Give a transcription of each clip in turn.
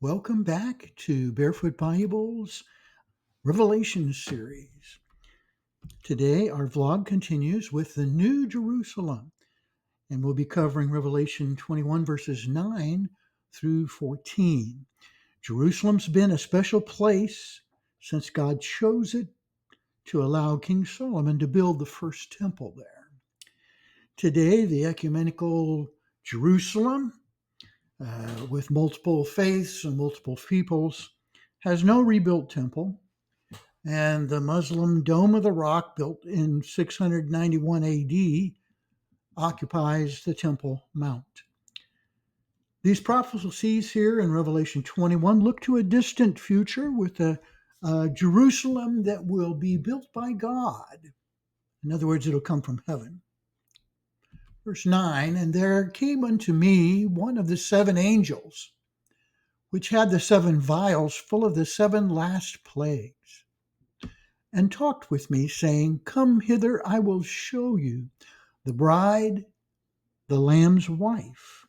Welcome back to Barefoot Bible's Revelation series. Today, our vlog continues with the New Jerusalem, and we'll be covering Revelation 21, verses 9 through 14. Jerusalem's been a special place since God chose it to allow King Solomon to build the first temple there. Today, the ecumenical Jerusalem, with multiple faiths and multiple peoples, has no rebuilt temple, and the Muslim Dome of the Rock, built in 691 AD, occupies the Temple Mount. These prophecies here in Revelation 21 look to a distant future with a Jerusalem that will be built by God. In other words, it'll come from heaven. Verse 9, and there came unto me one of the seven angels, which had the seven vials full of the seven last plagues, and talked with me, saying, Come hither, I will show you the bride, the Lamb's wife.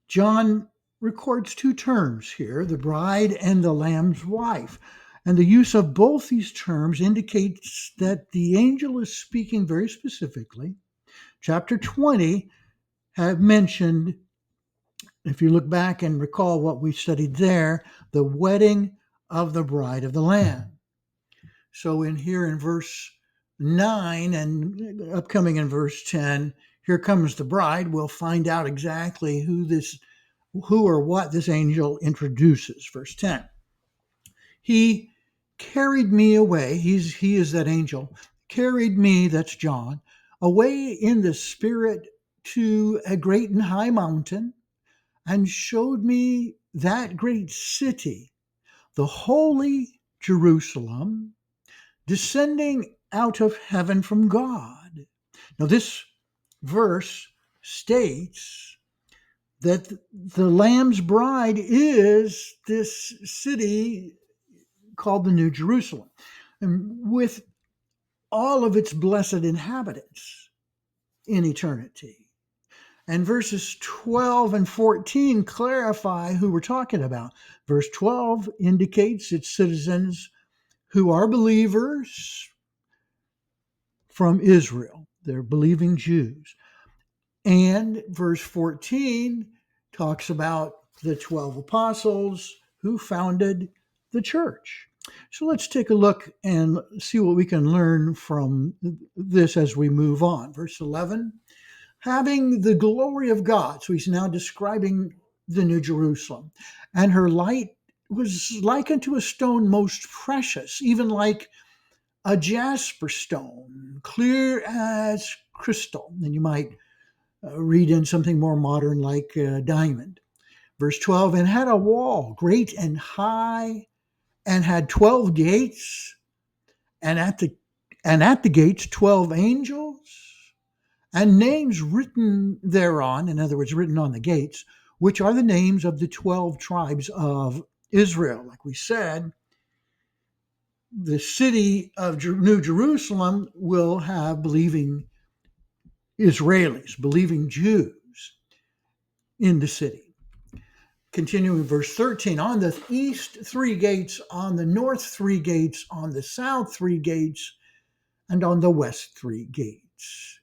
John records two terms here, the bride and the Lamb's wife. And the use of both these terms indicates that the angel is speaking very specifically. Chapter 20 have mentioned, if you look back and recall what we studied there, the wedding of the bride of the Lamb. So in here in verse 9 and upcoming in verse 10, here comes the bride. We'll find out exactly who or what this angel introduces. Verse 10. He carried me away. He is that angel. Carried me, that's John, away in the spirit to a great and high mountain, and showed me that great city, the holy Jerusalem, descending out of heaven from God. Now, this verse states that the Lamb's bride is this city called the New Jerusalem, and with all of its blessed inhabitants in eternity. And verses 12 and 14 clarify who we're talking about. Verse 12 indicates its citizens who are believers from Israel. They're believing Jews. And verse 14 talks about the 12 apostles who founded the church. So let's take a look and see what we can learn from this as we move on. Verse 11, having the glory of God. So he's now describing the New Jerusalem. And her light was like unto a stone most precious, even like a jasper stone, clear as crystal. And you might read in something more modern like diamond. Verse 12, and had a wall great and high, and had 12 gates, and at the gates 12 angels, and names written thereon, in other words, written on the gates, which are the names of the 12 tribes of Israel. Like we said, the city of New Jerusalem will have believing Israelis, believing Jews in the city. Continuing verse 13, on the east 3 gates, on the north 3 gates, on the south 3 gates, and on the west 3 gates.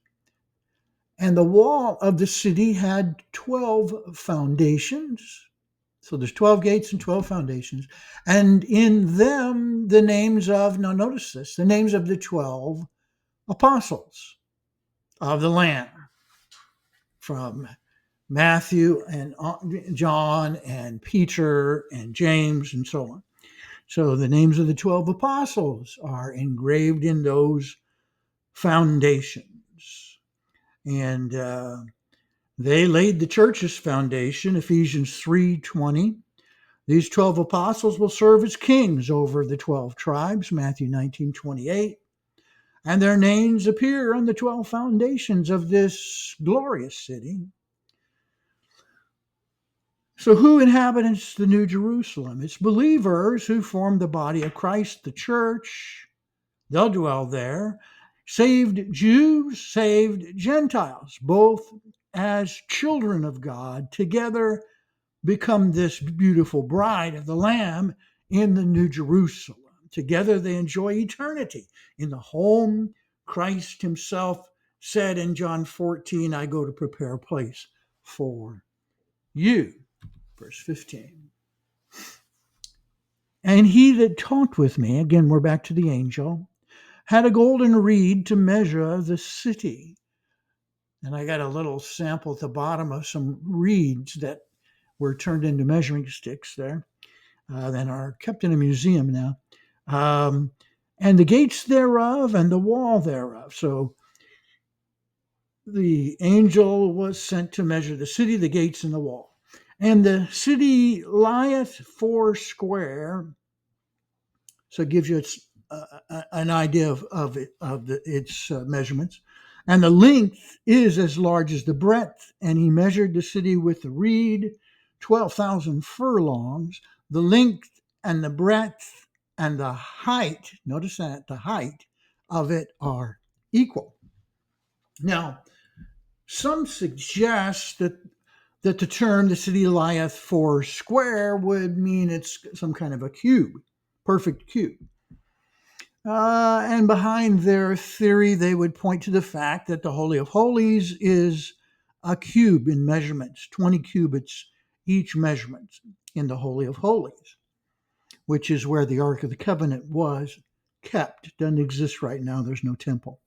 And the wall of the city had 12 foundations. So there's 12 gates and 12 foundations. And in them, the names of, now notice this, the names of the 12 apostles of the Lamb, from Matthew and John and Peter and James and so on. So the names of the 12 apostles are engraved in those foundations. And they laid the church's foundation, Ephesians 3:20. These 12 apostles will serve as kings over the 12 tribes, Matthew 19:28. And their names appear on the 12 foundations of this glorious city. So who inhabits the New Jerusalem? It's believers who form the body of Christ, the church. They'll dwell there. Saved Jews, saved Gentiles, both as children of God, together become this beautiful bride of the Lamb in the New Jerusalem. Together they enjoy eternity in the home Christ himself said in John 14, I go to prepare a place for you. Verse 15. And he that talked with me, again, we're back to the angel, had a golden reed to measure the city. And I got a little sample at the bottom of some reeds that were turned into measuring sticks there that are kept in a museum now. And the gates thereof and the wall thereof. So the angel was sent to measure the city, the gates, and the wall. And the city lieth foursquare. So it gives you an idea of its measurements. And the length is as large as the breadth. And he measured the city with the reed, 12,000 furlongs. The length and the breadth and the height, notice that, the height of it are equal. Now, some suggest that the term the city lieth foursquare would mean it's some kind of a cube, perfect cube. And behind their theory, they would point to the fact that the Holy of Holies is a cube in measurements, 20 cubits each measurement in the Holy of Holies, which is where the Ark of the Covenant was kept. It doesn't exist right now. There's no temple.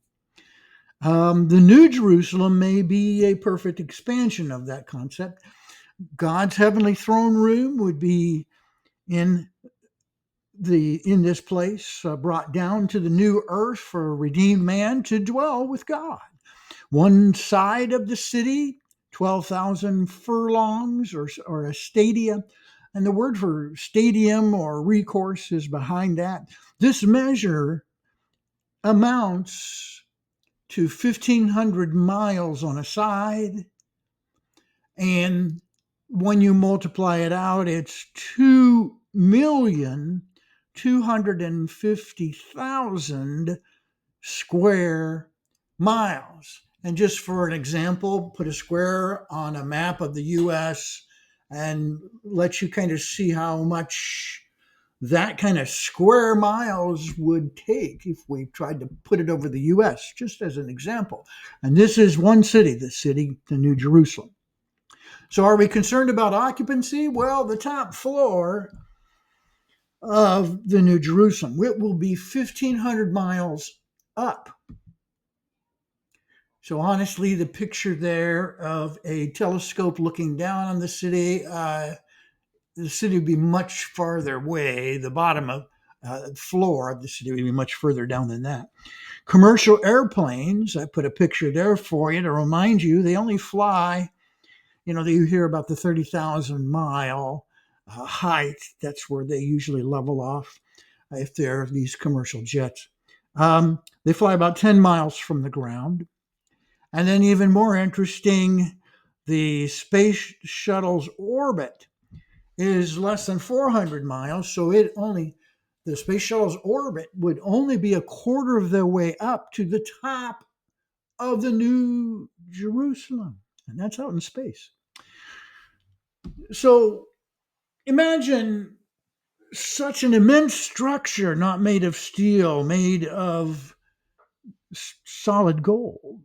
The New Jerusalem may be a perfect expansion of that concept. God's heavenly throne room would be in this place, brought down to the new earth for a redeemed man to dwell with God. One side of the city, 12,000 furlongs or a stadia, and the word for stadium or recourse is behind that. This measure amounts to 1,500 miles on a side, and when you multiply it out, it's 2,250,000 square miles. And just for an example, put a square on a map of the U.S. and let you kind of see how much that kind of square miles would take if we tried to put it over the U.S., just as an example. And this is one city, the New Jerusalem. So are we concerned about occupancy? Well, the top floor of the New Jerusalem, it will be 1,500 miles up. So honestly, the picture there of a telescope looking down on the city would be much farther away. The bottom of floor of the city would be much further down than that. Commercial airplanes, I put a picture there for you to remind you, they only fly, you hear about the 30,000 mile height. That's where they usually level off if they're these commercial jets. They fly about 10 miles from the ground. And then even more interesting, the space shuttle's orbit is less than 400 miles. So the space shuttle's orbit would only be a quarter of the way up to the top of the New Jerusalem. And that's out in space. So imagine such an immense structure, not made of steel, made of solid gold.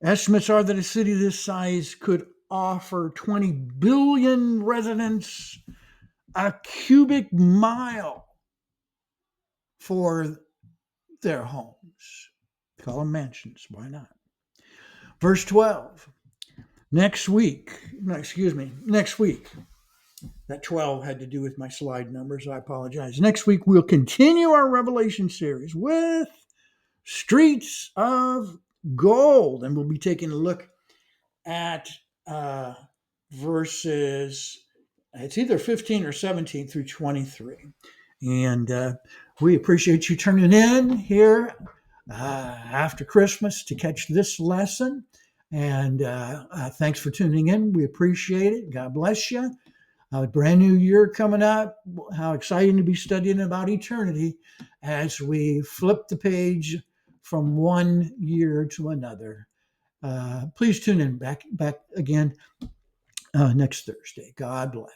Estimates are that a city this size could offer 20 billion residents a cubic mile for their homes. Call them mansions. Why not? Verse 12. Next week. That 12 had to do with my slide numbers. I apologize. Next week, we'll continue our Revelation series with Streets of Gold. And we'll be taking a look at verses, it's either 15 or 17 through 23. And we appreciate you turning in here after Christmas to catch this lesson. And thanks for tuning in. We appreciate it. God bless you. A brand new year coming up. How exciting to be studying about eternity as we flip the page from one year to another. Please tune in back again next Thursday. God bless.